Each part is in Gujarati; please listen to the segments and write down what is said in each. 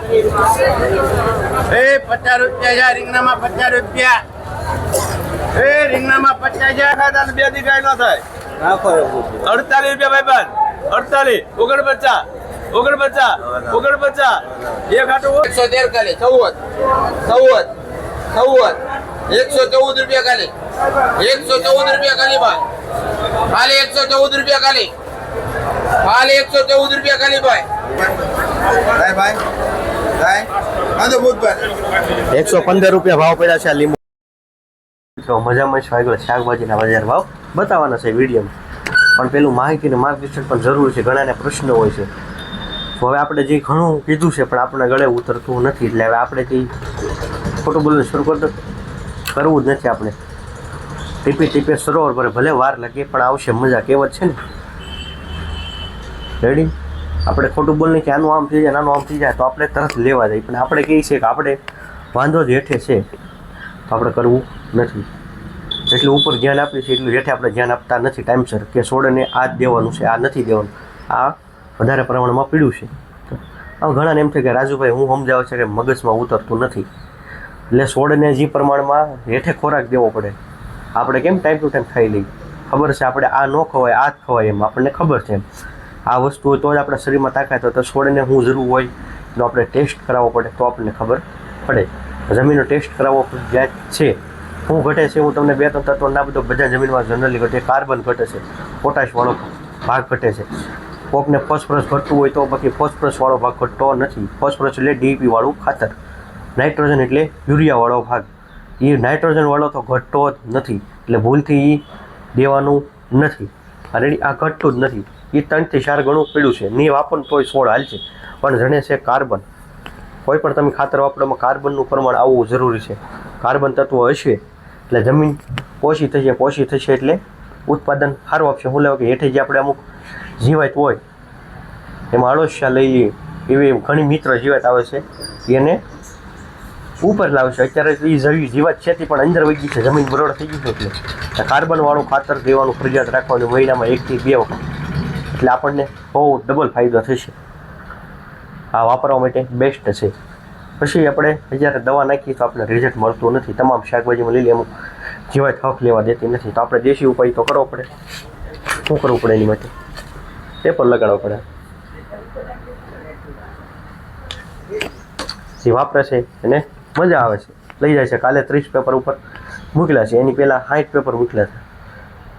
₹50 રીંગણામાં ₹50 રીંગણામાં 50 ખાતા બે દી કાંઈ ન થાય. 48 રૂપિયા ભાઈ બંધ 48 49 એક આટો 113 કાલે 14 114 રૂપિયા કાલે 114 રૂપિયા કાલે ભાઈ ખાલી 114 રૂપિયા ખાલી 114 રૂપિયા ખાલી ભાઈ 115 રૂપિયા ભાવ પડ્યા છે. લીંબુ મજામાં શાકભાજીના બજાર ભાવ બતાવવાના છે વિડીયોમાં, પણ પેલું માહિતી અને માર્ગદર્શન પણ જરૂરી છે. ઘણાને પ્રશ્નો હોય છે. તો હવે આપણે જે ઘણું કીધું છે પણ આપણે ગળે ઉતરતું નથી, એટલે હવે આપણે જે ખોટું બોલવાનું શરૂ કરવું જ નથી. આપણે ટીપે સરોવર ભરે, ભલે વાર લાગે પણ આવશે મજા, કહેવત છે ને. રેડી? આપણે ખોટું બોલીને કે આનું આમ થઈ જાય આનું આમ થઈ જાય તો આપણે તરત લેવા જઈએ, પણ આપણે કહીએ છીએ કે આપણે વાંધો જ હેઠે છે તો આપણે કરવું નથી. એટલું ઉપર ધ્યાન આપીએ છીએ એટલું હેઠે આપણે ધ્યાન આપતા નથી ટાઈમસર, કે સોડને આ જ દેવાનું છે, આ નથી દેવાનું, આ વધારે પ્રમાણમાં પીડ્યું છે. હવે ઘણાને એમ છે કે રાજુભાઈ હું સમજાવું છે કે મગજમાં ઉતરતું નથી, એટલે સોડને જે પ્રમાણમાં હેઠે ખોરાક દેવો પડે. આપણે કેમ ટાઈમ ટુ ટાઈમ ખાઈ લઈએ, ખબર છે આપણે આ ન ખવાય આ જ ખવાય, એમ આપણને ખબર છે. એમ આ વસ્તુ હોય તો જ આપણા શરીરમાં તાકાત હોય. તો સોડને શું જરૂર હોય તો આપણે ટેસ્ટ કરાવવો પડે તો આપણને ખબર પડે. જમીનનો ટેસ્ટ કરાવવો જ્યાં છે શું ઘટે છે, હું તમને 2-3 તત્વો ના બધો બધા જમીનમાં જનરલી ઘટે. કાર્બન ઘટે છે, પોટાશવાળો ભાગ ઘટે છે. કોકને ફોસ્ફરસ ઘટતું હોય તો બાકી ફોસ્ફરસવાળો ભાગ ઘટતો નથી. ફોસ્ફરસ એટલે DAP વાળું ખાતર, નાઇટ્રોજન એટલે યુરિયાવાળો ભાગ. એ નાઇટ્રોજનવાળો તો ઘટતો જ નથી, એટલે ભૂલથી એ દેવાનું નથી. રેડી? આ ઘટતું જ નથી. એ 3 થી 4 ગણું પીડ્યું છે. નહીં વાપરો તોય છોડ હાલશે, પણ જણે છે કાર્બન. કોઈ પણ તમે ખાતર વાપરવામાં કાર્બનનું પ્રમાણ આવવું જરૂરી છે. કાર્બન તત્વ હશે એટલે જમીન પોષી થશે એટલે ઉત્પાદન સારું આપશે. શું લેવા કે હેઠે જે આપણે અમુક જીવાત હોય એમાં અળસિયા લઈએ એવી ઘણી મિત્ર જીવાત આવે છે, એને ઉપર લાવશે. અત્યારે એ જીવાત છે તે પણ અંદર વહી ગઈ છે, જમીન બરોડ થઈ ગઈ છે. એટલે કાર્બનવાળું ખાતર દેવાનું ફરજિયાત રાખવાનું મહિનામાં 1 થી 2 વખત, એટલે આપણને બહુ ડબલ ફાયદો થશે. આ વાપરવા માટે બેસ્ટ છે. પછી આપણે જ્યારે દવા નાખીએ તો આપણે રિઝલ્ટ મળતું નથી. તમામ શાકભાજીમાં લીલી અમુક જીવાત હક લેવા દેતી નથી, તો આપણે દેશી ઉપાય તો કરવો પડે. શું કરવું પડે એની માટે? પેપર લગાડવા પડે. જે વાપરે છે એને મજા આવે છે, લઈ જાય છે. કાલે 30 પેપર ઉપર મૂકેલા છે, એની પહેલાં 60 પેપર મૂકેલા છે.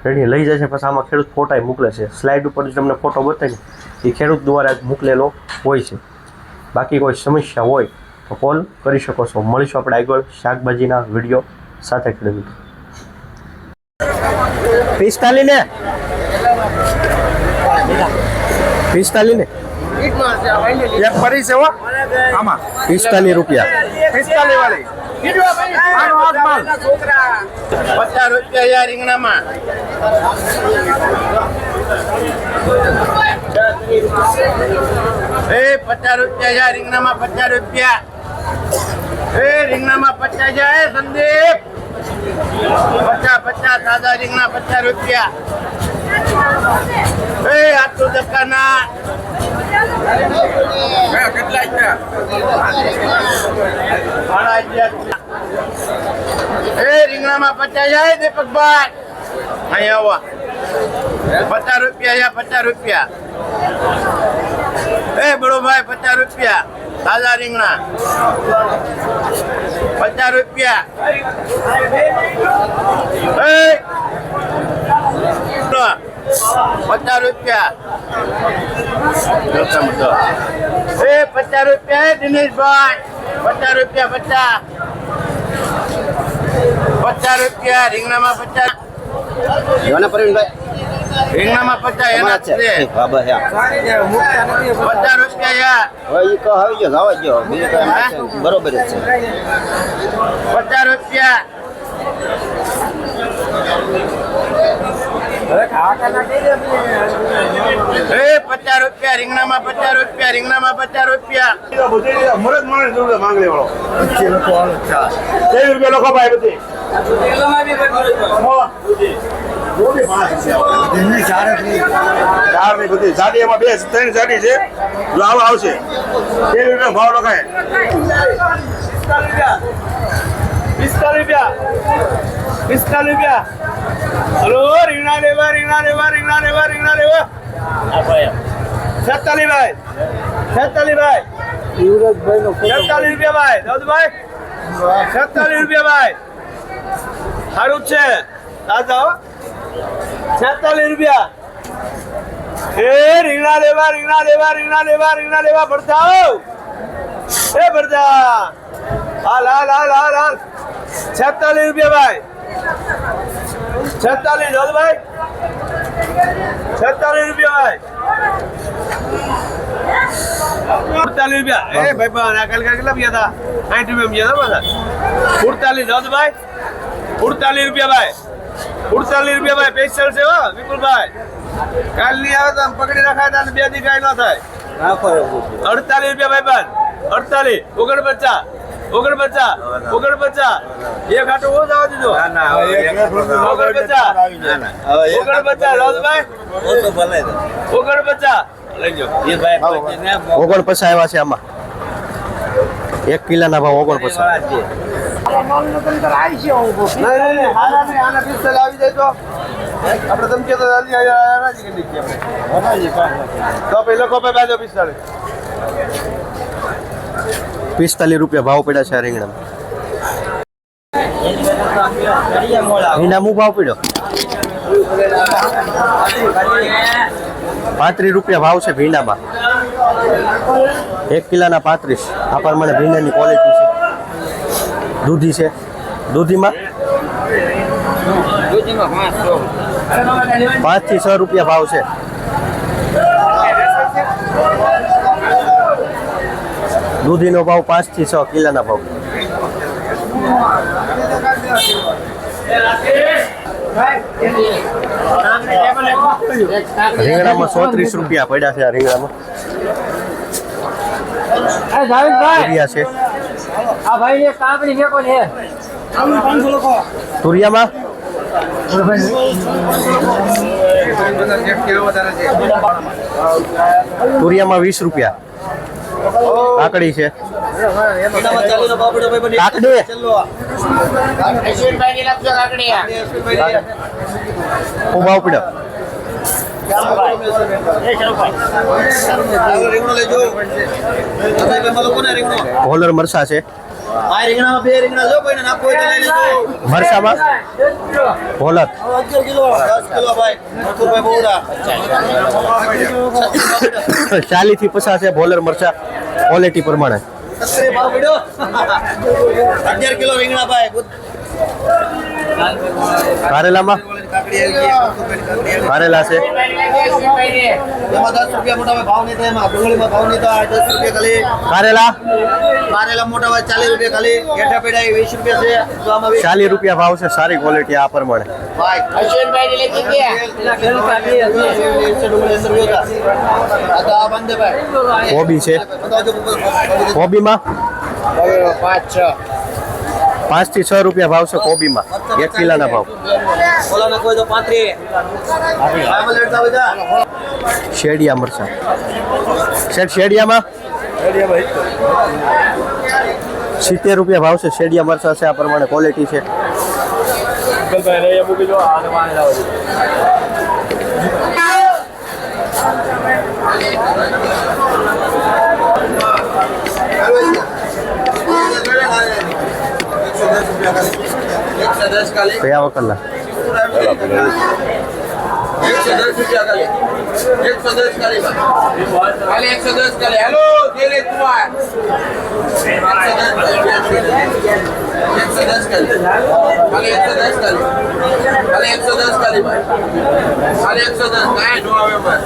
રેડી? લઈ જાય છે. પછી આમાં ખેડૂત ફોટા મોકલે છે. સ્લાઇડ ઉપર તમને ફોટો બતાવી એ ખેડૂત દ્વારા જ મોકલેલો હોય છે. બાકી કોઈ સમસ્યા હોય તો કોલ કરી શકો છો. મળીશું આપણે આગળ શાકભાજીના વિડીયો સાથે. ખેડૂત 45 ને 45 ને એક પડી છે. આમાં 45 રૂપિયા 45 વાળી ₹50 રીંગણામાં ₹50 રીંગણામાં ₹50 રીંગણામાં 50 સંદીપ 50 સાદા રીંગણા ₹50 આટલું દુકાના કેટલા રીંગણામાં 50 દીપકભાઈ અહીંયા આવો ₹50 બળોભાઈ ₹50 તાજા રીંગણા ₹50 ₹50 દિનેશભાઈ ₹50 રીંગણામાં 50 પ્રવીણભાઈ રીંગણામાં 50 એના છે બરાબર છે ₹50 યાર હવે ઈ કહો આવી ગયો આવા ગયો બીજું કઈ બરોબર જ છે ₹50 ₹50 રીંગણામાં ₹50 રીંગણામાં ₹50 મરદ માણસ માંગલે વાળો ₹20 લોકો ભાઈ બધી ચાર ની બધી જાડી એમાં 2-3 જાડી છે જો આવા આવશે 13 રૂપિયા ભાવ લખાય 45 રૂપિયા 45 રૂપિયા હલો રીંગણા લેવા 47 ભાઈ 47 રૂપિયા ભાઈ દાઉદભાઈ 47 રૂપિયા ભાઈ સારું છે દાદા 47 રૂપિયા એ રીંગણા લેવા ભરતા એ ભરતા હાલ 46 રૂપિયા ભાઈ 46 દાઉદભાઈ 46 રૂપિયા ભાઈ 48 રૂપિયા એ ભાઈ બા કાલ કેટલા ગયા હતા 60 રૂપિયા ગયા હતા 48 દાઉદભાઈ 48 રૂપિયા ભાઈ 48 રૂપિયા ભાઈ સ્પેશિયલ છે હો વિપુલભાઈ કાલ ની આવે તો પકડી રખાય તો 2 દી કાંઈ ન થાય 48 રૂપિયા ભાઈ બંધ 48 49 એક હાટો ઓ જવા દીધો 49 દાઉદભાઈ 49 લઈ જાઓ 49 આવ્યા છે આમાં 1 કિલોના ભાવ 49 આના પિસ્તોલ આવી જાય તો આપણે ધમકી તો તો પેલો કોપે બાજો પિસ્તોલ 45 રૂપિયા ભાવ પડ્યા છે આ રીંગણામાં ભીંડામાં ભાવ પડ્યો 35 રૂપિયા ભાવ છે ભીંડામાં 1 કિલોના 35 આ પ્રમાણે ભીંડાની ક્વોલિટી છે દૂધી છે દૂધીમાં 5 થી 6 રૂપિયા ભાવ છે દૂધીનો ભાવ 5 થી 6 કિલોના ભાવ રીંગણામાં 130 રૂપિયા પડ્યા છે આ રીંગણામાં તુરિયા છે આ ભાઈ ને કાપડી મેકો ને તુરિયામાં તુરિયામાં 20 રૂપિયા કાકડી છે કાકડી ખૂબ ભાવ પડ્યો હોલર મરસા છે મરસામાં હોલર 40 થી 50 છે ભોલર મરચા ક્વોલિટી પ્રમાણે 11 કિલો રીંગણા ભાઈ કારેલામાં કારેલા છે એમાં 10 રૂપિયા મોટા ભાવ નહીં થાય એમાં ડુંગળીમાં ભાવ નહીં થાય 10 રૂપિયા ખાલી કારેલા કારેલા મોટા ભાઈ 40 રૂપિયા ખાલી ગેઠા પેડા 20 રૂપિયા છે તો આમાં 40 રૂપિયા ભાવ છે સારી ક્વોલિટી આ પ્રમાણે ભાઈ અશ્વિનભાઈ ને લેતી ગયા આ તો આ બંધ ભાઈ કોબી છે કોબીમાં 5 થી 6 રૂપિયા ભાવ છે કોબીમાં 1 કિલોના ભાવ ઓલા નાખો તો 35 શેડિયા મરચા શેડિયામાં 70 રૂપિયા ભાવ છે શેડિયા મરચા છે આ પ્રમાણે ક્વોલિટી છે કયા વકલના 110 રૂપિયા ખાલી 110 ખાલી ખાલી 110 ખાલી હેલો જેલે કુમાર 110 ખાલી ખાલી 110 ખાલી ખાલી 110 ખાલી ભાઈ ખાલી 110 કાંઈ નો આવે બસ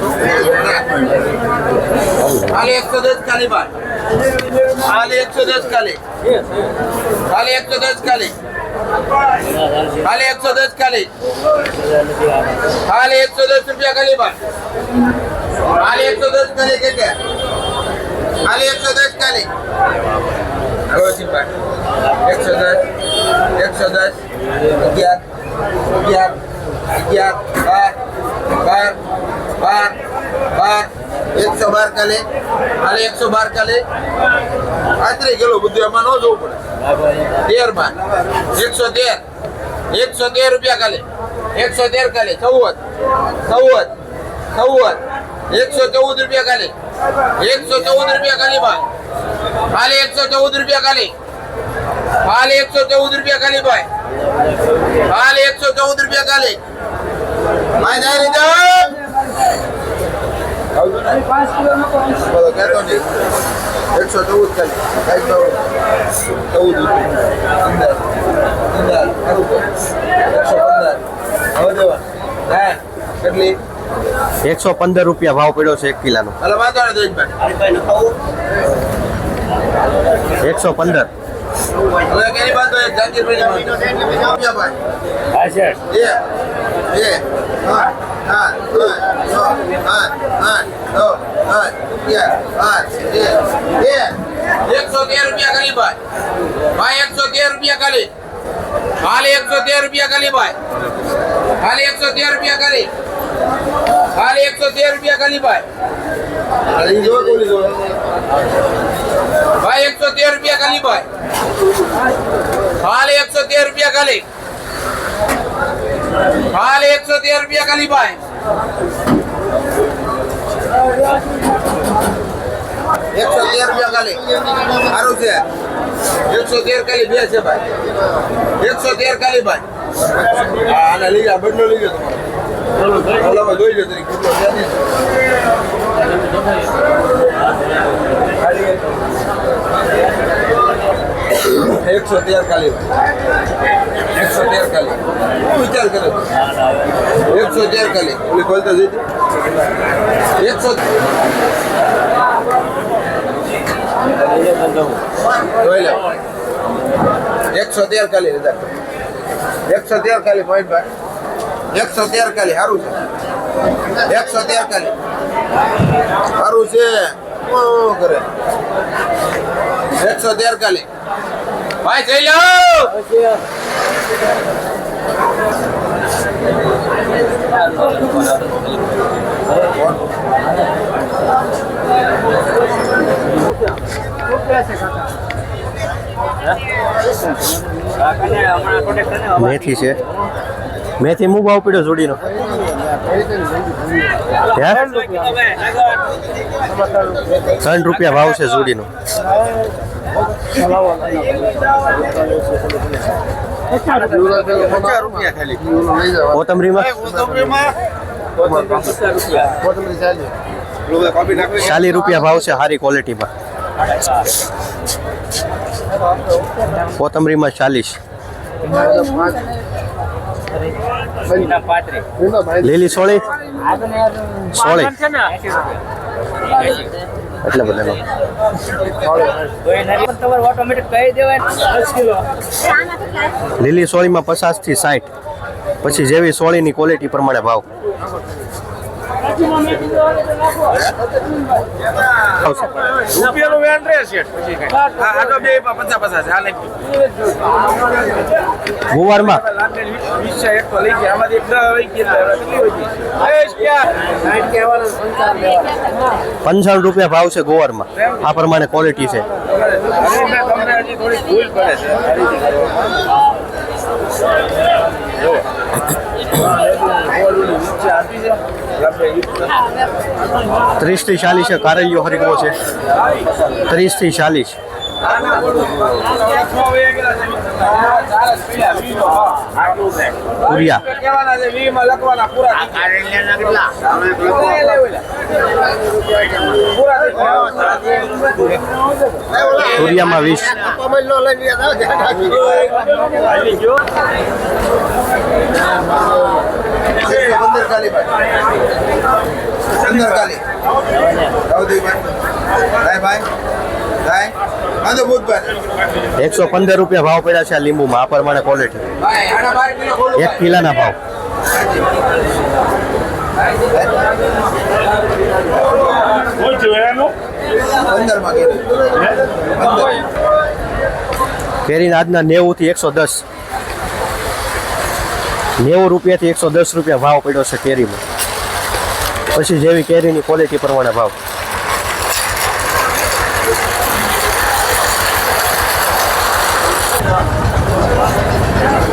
ખાલી 110 ખાલી ભાઈ ખાલી 110 ખાલી ખાલી 110 ખાલી खाली 110 खाली खाली 110 रुपया खाली बात खाली 110 खाली के क्या खाली 110 खाली हेलो सिंपल 110 110 11 11 112 કાલે હાલે 112 કાલે આતરે ગેલો બધું એમાં ન જોવું પડે 13 માં 113 રૂપિયા કાલે 113 કાલે 14 114 રૂપિયા કાલે 114 રૂપિયા કાલે ભાઈ હાલે 114 રૂપિયા કાલે હાલે 114 રૂપિયા કાલે ભાઈ હાલે 114 રૂપિયા કાલે ભાઈ જાય બોલો કહેતો નહીં 114 કાલે કઈ તો 115 રૂપિયા ભાવ પડ્યો છે 1 કિલોનો. 115. ભાઈ 113 રૂપિયા ખાલી હાલે 113 રૂપિયા ખાલી ભાઈ હાલે 113 રૂપિયા ખાલી હાલે 113 રૂપિયા ખાલી ભાઈ ભાઈ 113 રૂપિયા ખાલી ભાઈ હાલે 113 રૂપિયા ખાલી હાલે 113 રૂપિયા ખાલી ભાઈ 113 રૂપિયા ખાલી સારું છે 113 ખાલી બે છે ભાઈ 113 ખાલી ભાઈ હા આને લઈ જા બદલો લઈ જા તમારો ઓલામાં જોઈ લો તરી કેટલો છે ને 113 ખાલી 113 ખાલી હું વિચાર કરે 113 ખાલી ઓલી ખોલતો જઈ 100 113 ખાલી 113 ખાલી પોઈન્ટ ભાઈ 113 ખાલી સારું છે 113 ખાલી સારું છે શું કરે 113 ખાલી ભાઈ જઈ લો મેથી છે. મેથી હું ભાવ પડ્યો જોડીનો 3 રૂપિયા ભાવ છે જોડીનો. કોથમરીમાં 40 રૂપિયા ભાવ છે સારી ક્વોલિટીમાં. કોથમરીમાં 40. લીલી સોળી એટલે બધા લીલી સોળીમાં 50 થી 60. પછી જેવી સોળીની ક્વોલિટી પ્રમાણે ભાવ. રૂપિયાનું વેન રહેશે આ તો બે 50 હાલે ગુવારમાં 55 રૂપિયા ભાવ છે ગુવારમાં. આ પ્રમાણે ક્વોલિટી છે. ત્રીસ થી 40 છે. કારેલીઓ હરીગવો છે 30 થી 40. પુરિયા પુરિયામાં 20. 15 ખાલી ભાઈ 15 ખાલી ભાઈ હા તો બુધભાઈ 115 રૂપિયા ભાવ પડ્યા છે આ લીંબુમાં. આ પ્રમાણે ક્વોલિટી. 1 કિલોના ભાવ. કેરીના આજના 90 થી 110. 90 રૂપિયાથી 110 રૂપિયા ભાવ પડ્યો છે કેરીમાં. પછી જેવી કેરીની ક્વોલિટી પ્રમાણે ભાવ.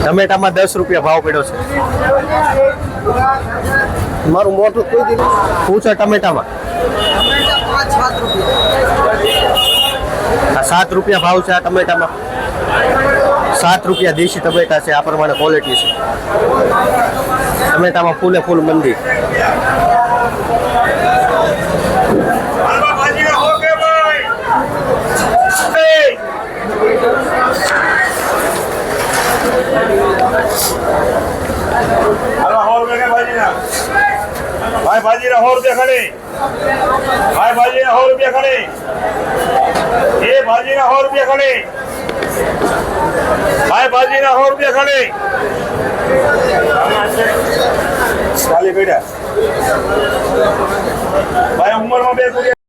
ટમેટામાં 10 રૂપિયા ભાવ પડ્યો છે. મારું મોટું કોઈ દી શું છે ટમેટામાં? આ 7 રૂપિયા ભાવ છે આ ટમેટામાં. 7 રૂપિયા દેશી ટમેટા છે, આ પ્રમાણે ક્વોલિટી છે. ટમેટામાં ફૂલે ફૂલ મંદી. હાલવા ભાજીના હો કે ભાઈ હાલવા 100 રૂપિયા કે ભાજીના ભાઈ ભાજીના 100 રૂપિયા ખરી ભાઈ ભાજીના 100 રૂપિયા ખરી એ ભાજીના 100 રૂપિયા ખરી ભાઈ ભાજીના 100 રૂપિયા ખરી ખાલી બેટા ભાઈ ઉંમરમાં 2 રૂપિયા